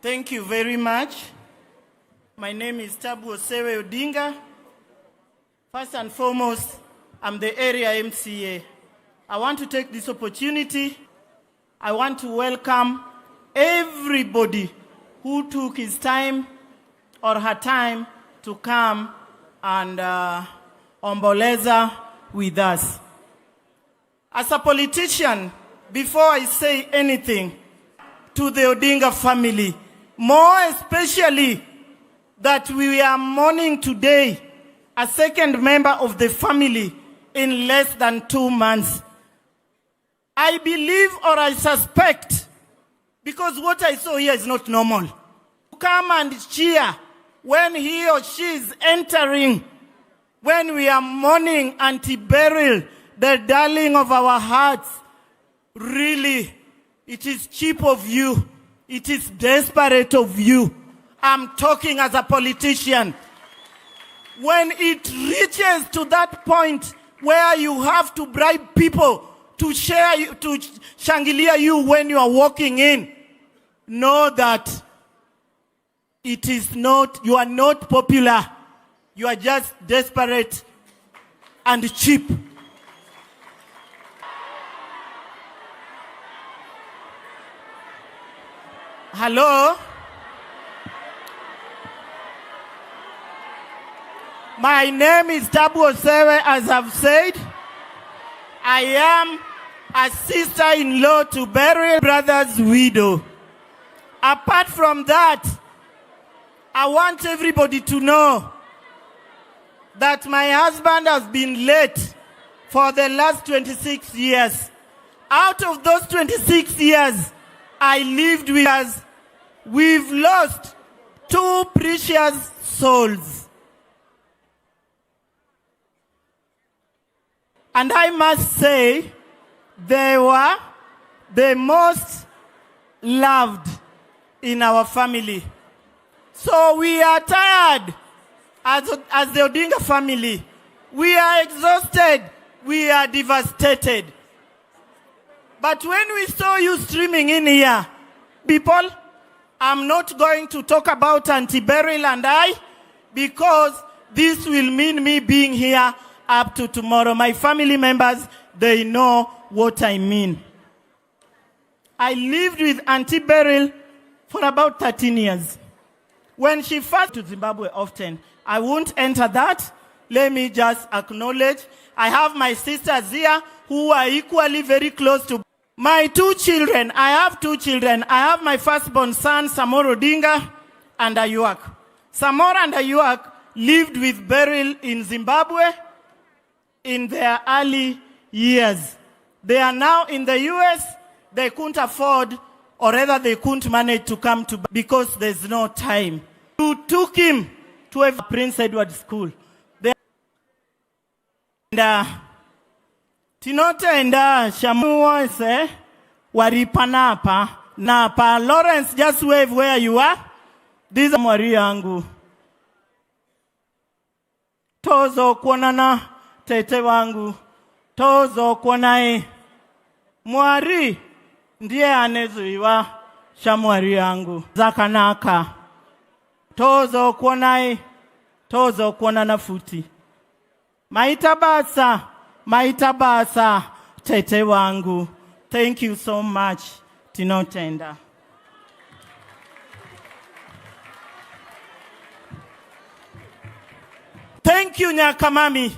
Thank you very much. My name is Tabu Osewe Odinga. First and foremost, I'm the area MCA. I want to take this opportunity. I want to welcome everybody who took his time or her time to come and omboleza with us. As a politician, before I say anything to the Odinga family, more especially that we are mourning today a second member of the family in less than 2 months. I believe or I suspect, because what I saw here is not normal. Come and cheer when he or she is entering, when we are mourning Auntie Berly, the darling of our hearts. Really, it is cheap of you. It is desperate of you. I'm talking as a politician. When it reaches to that point where you have to bribe people to shangilia you when you are walking in, know that it is not, you are not popular. You are just desperate and cheap. Hello? My name is Tabu Osewe, as I've said. I am a sister-in-law to Berly brother's widow. Apart from that, I want everybody to know that my husband has been late for the last 26 years. Out of those 26 years, I lived with us. We've lost 2 precious souls. And I must say, they were the most loved in our family. So we are tired as the Odinga family. We are exhausted. We are devastated. But when we saw you streaming in here, people, I'm not going to talk about Auntie Berly and I, because this will mean me being here up to tomorrow. My family members, they know what I mean. I lived with Auntie Berly for about 13 years. When she first to Zimbabwe often, I won't enter that. Let me just acknowledge. I have my sisters here who are equally very close to my 2 children. I have 2 children. I have my firstborn son, Samoro Odinga, and Ayuak. Samora and Ayuak lived with Berly in Zimbabwe in their early years. They are now in the US. They couldn't afford, or rather they couldn't manage to come to, because there's no time. You took him to a Prince Edward School. And Tinotenda Shamuose Waripanapa Napa. Lawrence, just wave where you are. This is Mwari yangu. Tozo kuonana tete wangu. Tozo kuonae. Mwari ndiye anezuiwa shamwari yangu. Zakanaka. Tozo kuonae. Tozo kuonana futi. Maitabasa, tete wangu. Thank you so much, Tinotenda. Thank you, Nyakamami.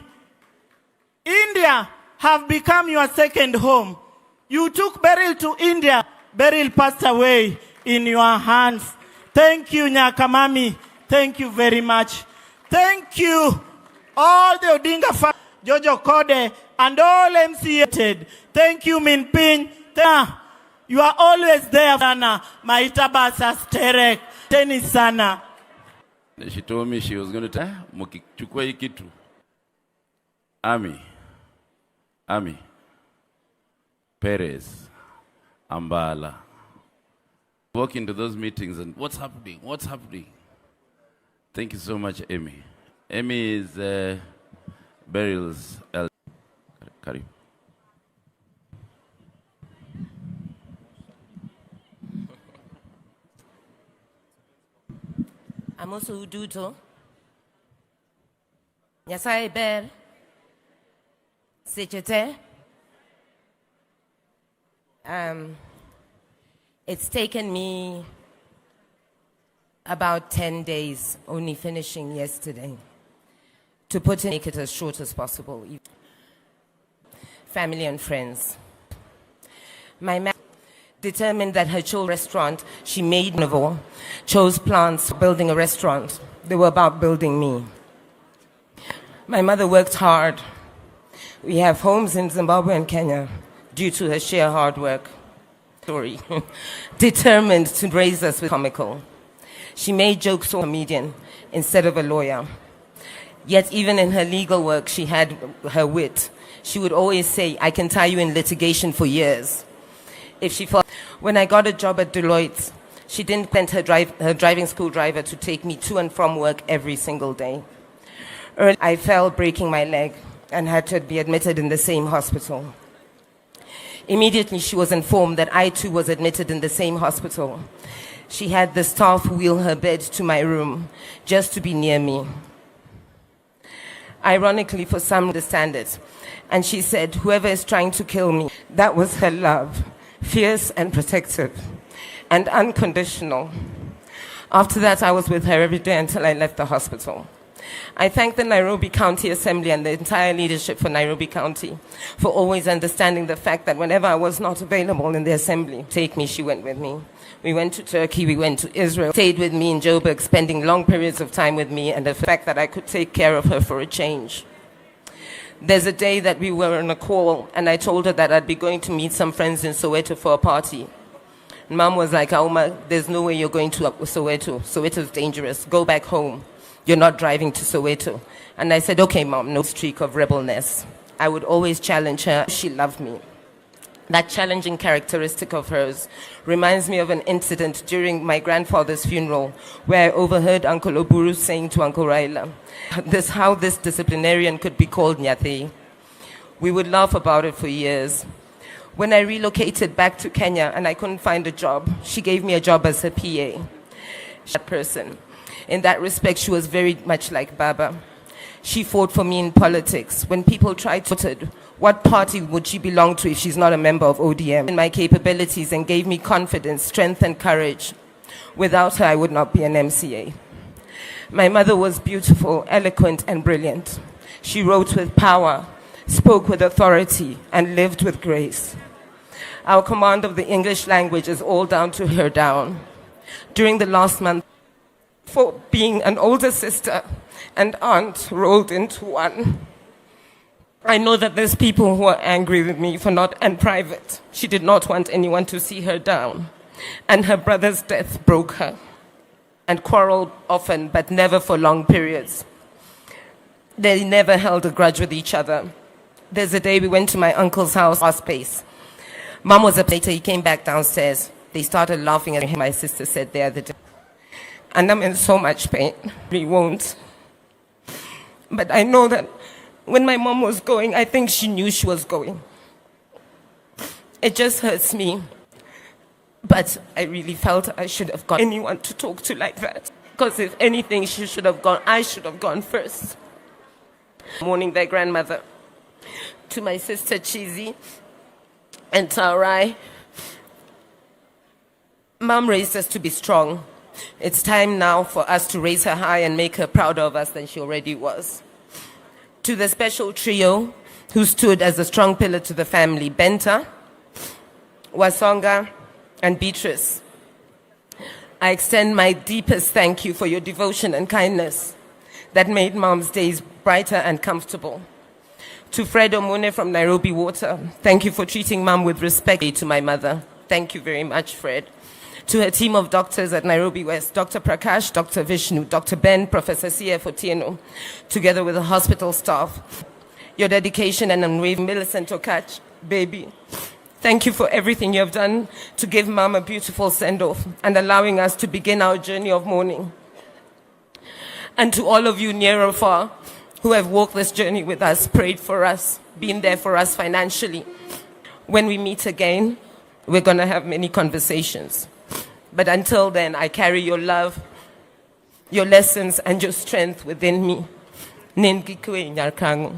India have become your second home. You took Berly to India. Berly passed away in your hands. Thank you, Nyakamami. Thank you very much. Thank you, all the Odinga family, Jojo Kode, and all MCA. Thank you, Minpin. You are always there, Sana. Maitabasa Sterek. Tenisana. She told me she was going to tell Mukichukua ikitu. Ami. Perez. Ambala. Walk into those meetings and what's happening? Thank you so much, Amy. Amy is Beryl's elder. Karim. Amoso uduto. Nyasaye ber. Sechete. It's taken me about 10 days, only finishing yesterday, to make it as short as possible. Family and friends. My mother determined that her children's restaurant, she made carnivore, chose plants, building a restaurant. They were about building me. My mother worked hard. We have homes in Zimbabwe and Kenya due to her sheer hard work. Story. Determined to raise us with comical. She made jokes to a comedian instead of a lawyer. Yet even in her legal work, she had her wit. She would always say, I can tie you in litigation for years. If she felt, when I got a job at Deloitte, she didn't send her driving school driver to take me to and from work every single day. Early, I fell breaking my leg and had to be admitted in the same hospital. Immediately, she was informed that I too was admitted in the same hospital. She had the staff wheel her bed to my room just to be near me. Ironically, for some, understand it. And she said, whoever is trying to kill me, that was her love, fierce and protective and unconditional. After that, I was with her every day until I left the hospital. I thank the Nairobi County Assembly and the entire leadership for Nairobi County for always understanding the fact that whenever I was not available in the assembly, take me, she went with me. We went to Turkey, we went to Israel, stayed with me in Joburg, spending long periods of time with me, and the fact that I could take care of her for a change. There's a day that we were on a call, and I told her that I'd be going to meet some friends in Soweto for a party. Mom was like, Auma, there's no way you're going to Soweto. Soweto's dangerous. Go back home. You're not driving to Soweto. And I said, okay, Mom, no streak of rebelness. I would always challenge her. She loved me. That challenging characteristic of hers reminds me of an incident during my grandfather's funeral where I overheard Uncle Oburu saying to Uncle Raila, how this disciplinarian could be called Nyathe. We would laugh about it for years. When I relocated back to Kenya and I couldn't find a job, she gave me a job as her PA. That person. In that respect, she was very much like Baba. She fought for me in politics. When people tried to vote, what party would she belong to if she's not a member of ODM? In my capabilities and gave me confidence, strength, and courage. Without her, I would not be an MCA. My mother was beautiful, eloquent, and brilliant. She wrote with power, spoke with authority, and lived with grace. Our command of the English language is all down to her down. During the last month, for being an older sister and aunt rolled into one. I know that there's people who are angry with me for not, and private. She did not want anyone to see her down. And her brother's death broke her. And quarreled often, but never for long periods. They never held a grudge with each other. There's a day we went to my uncle's house, our space. Mom was up later, he came back downstairs. They started laughing at him, my sister said the other day. And I'm in so much pain. We won't. But I know that when my mom was going, I think she knew she was going. It just hurts me. But I really felt I should have got anyone to talk to like that. Because if anything, she should have gone, I should have gone first. Mourning their grandmother. To my sister Chizi and Taurai. Mom raised us to be strong. It's time now for us to raise her high and make her prouder of us than she already was. To the special trio who stood as a strong pillar to the family, Benta, Wasonga, and Beatrice, I extend my deepest thank you for your devotion and kindness that made Mom's days brighter and comfortable. To Fred Omune from Nairobi Water, thank you for treating Mom with respect. To my mother, thank you very much, Fred. To her team of doctors at Nairobi West, Dr. Prakash, Dr. Vishnu, Dr. Ben, Professor C.F. Otieno, together with the hospital staff. Your dedication and unwavering, Millicent Okach, baby. Thank you for everything you have done to give Mom a beautiful send-off and allowing us to begin our journey of mourning. And to all of you near or far who have walked this journey with us, prayed for us, been there for us financially. When we meet again, we're going to have many conversations. But until then, I carry your love your lessons and your strength within me. Nengikwe Nyarkangu.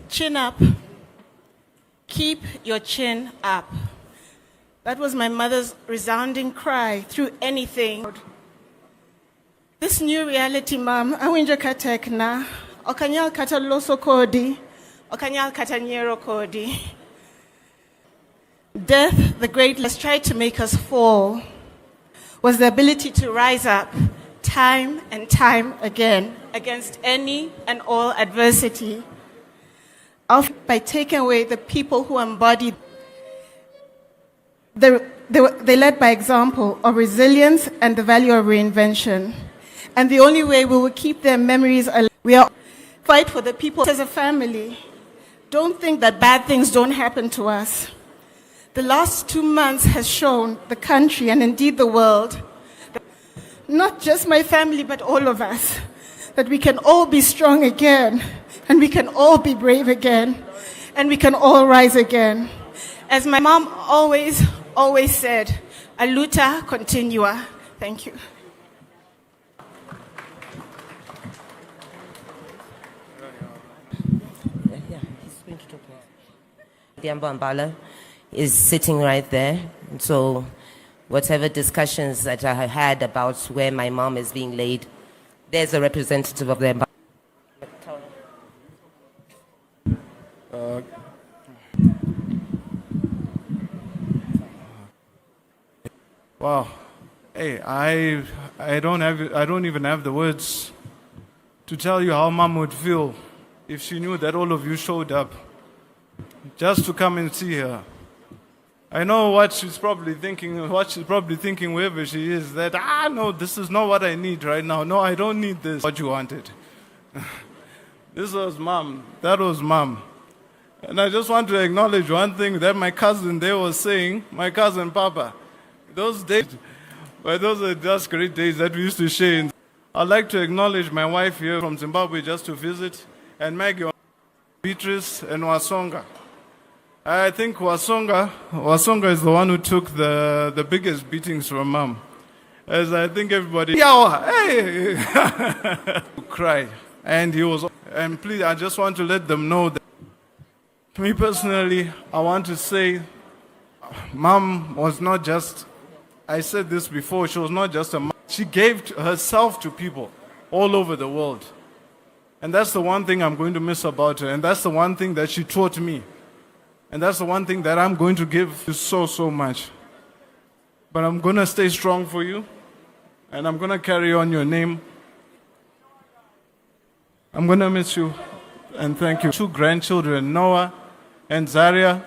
Chin up. Keep your chin up. That was my mother's resounding cry through anything. This new reality, Mom, awinja katekna, okanyal kata loso kodi, okanyal kata nyero kodi. Death, the great has tried to make us fall, was the ability to rise up time and time again against any and all adversity, by taking away the people who embodied. They led by example of resilience and the value of reinvention. And the only way we will keep their memories alive, we are fight for the people as a family. Don't think that bad things don't happen to us. The last 2 months has shown the country and indeed the world, not just my family, but all of us, that we can all be strong again, and we can all be brave again, and we can all rise again. As my mom always said, a luta continua. Thank you. Yeah, he's going to talk now. Diambo Ambala is sitting right there. So whatever discussions that I had about where my mom is being laid, there's a representative of them. Wow. Hey, I don't even have the words to tell you how Mom would feel if she knew that all of you showed up just to come and see her. I know what she's probably thinking wherever she is, that, no, this is not what I need right now. No, I don't need this. What you wanted. This was Mom. That was Mom. And I just want to acknowledge one thing that my cousin there was saying, my cousin Papa. Those days, but those are just great days that we used to share. I'd like to acknowledge my wife here from Zimbabwe just to visit, and Maggie, Beatrice, and Wasonga. I think Wasonga is the one who took the biggest beatings from Mom. As I think everybody, hey, cry. And he was, and please, I just want to let them know that, me personally, I want to say, Mom was not just, I said this before, she was not just a mom. She gave herself to people all over the world. And that's the one thing I'm going to miss about her. And that's the one thing that she taught me. And that's the one thing that I'm going to give you so much. But I'm going to stay strong for you. And I'm going to carry on your name. I'm going to miss you. And thank you. 2 grandchildren, Noah and Zaria,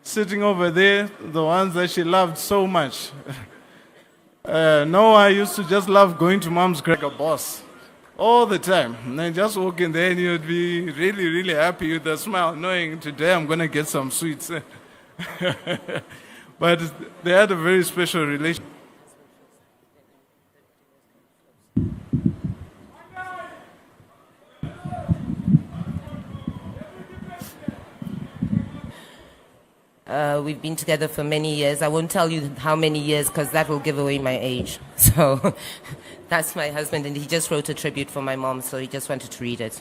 sitting over there, the ones that she loved so much. Noah used to just love going to Mom's grave like a boss all the time. And then just walk in there and you'd be really happy with a smile, knowing today I'm going to get some sweets. But they had a very special relationship. We've been together for many years. I won't tell you how many years because that will give away my age. So that's my husband, and he just wrote a tribute for my mom, so he just wanted to read it.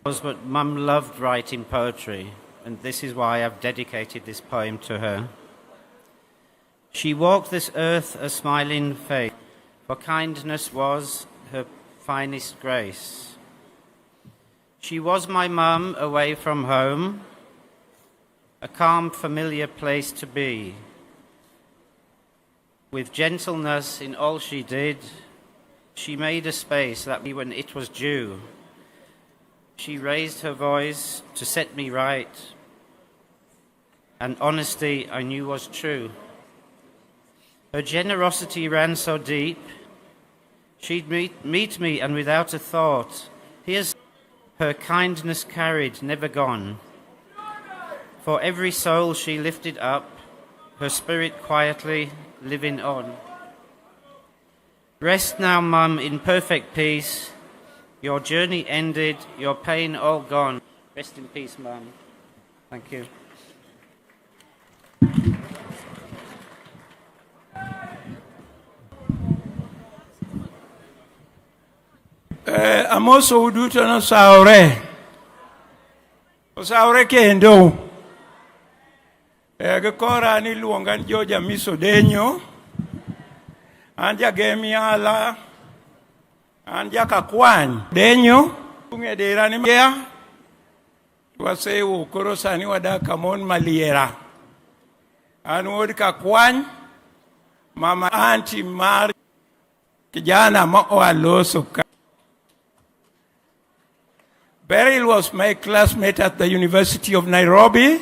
But Mum loved writing poetry, and this is why I've dedicated this poem to her. She walked this earth a smiling face, for kindness was her finest grace. She was my mum away from home, a calm, familiar place to be. With gentleness in all she did, she made a space that me when it was due. She raised her voice to set me right, and honesty I knew was true. Her generosity ran so deep, she'd meet me and without a thought, here's her kindness carried, never gone. For every soul she lifted up, her spirit quietly living on. Rest now, Mum, in perfect peace. Your journey ended, your pain all gone. Rest in peace, Mum. Thank you. Amoso uduto no saore. Osaore kendo. Gikora ni luongan Joja Miso Denyo. Anja gemiala. Anja kakwany. Denyo. Unge dera ni mea. Waseu koro sani wadaka mon maliera. Anwod kakwany. Mama anti mar. Kijana mo aloso ka. Berly was my classmate at the University of Nairobi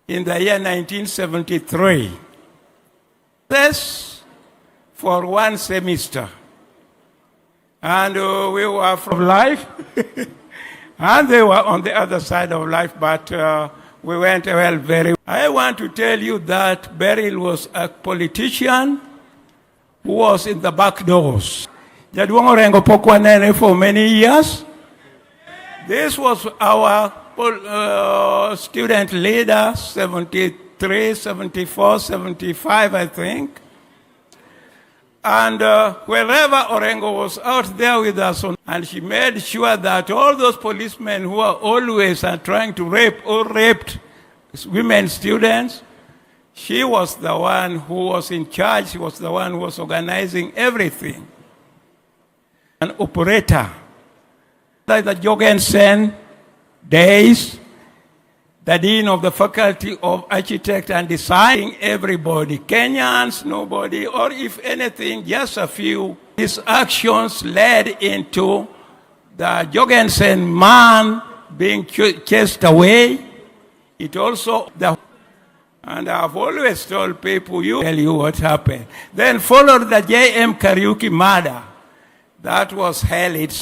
in the year 1973. This for one semester. And we were from life. And they were on the other side of life, but we went well very well. I want to tell you that Berly was a politician who was in the back doors. Jaduong Orengo Pokwanene for many years. This was our student leader, 73, 74, 75, I think. And wherever Orengo was out there with us, and she made sure that all those policemen who are always trying to rape or raped women students, she was the one who was in charge. She was the one who was organizing everything. An operator. Like the Jorgensen days, the dean of the faculty of architect and designing everybody, Kenyans, nobody, or if anything, just a few. His actions led into the Jorgensen man being chased away. It also, and I've always told people, tell you what happened. Then followed the J.M. Kariuki murder. That was hell itself.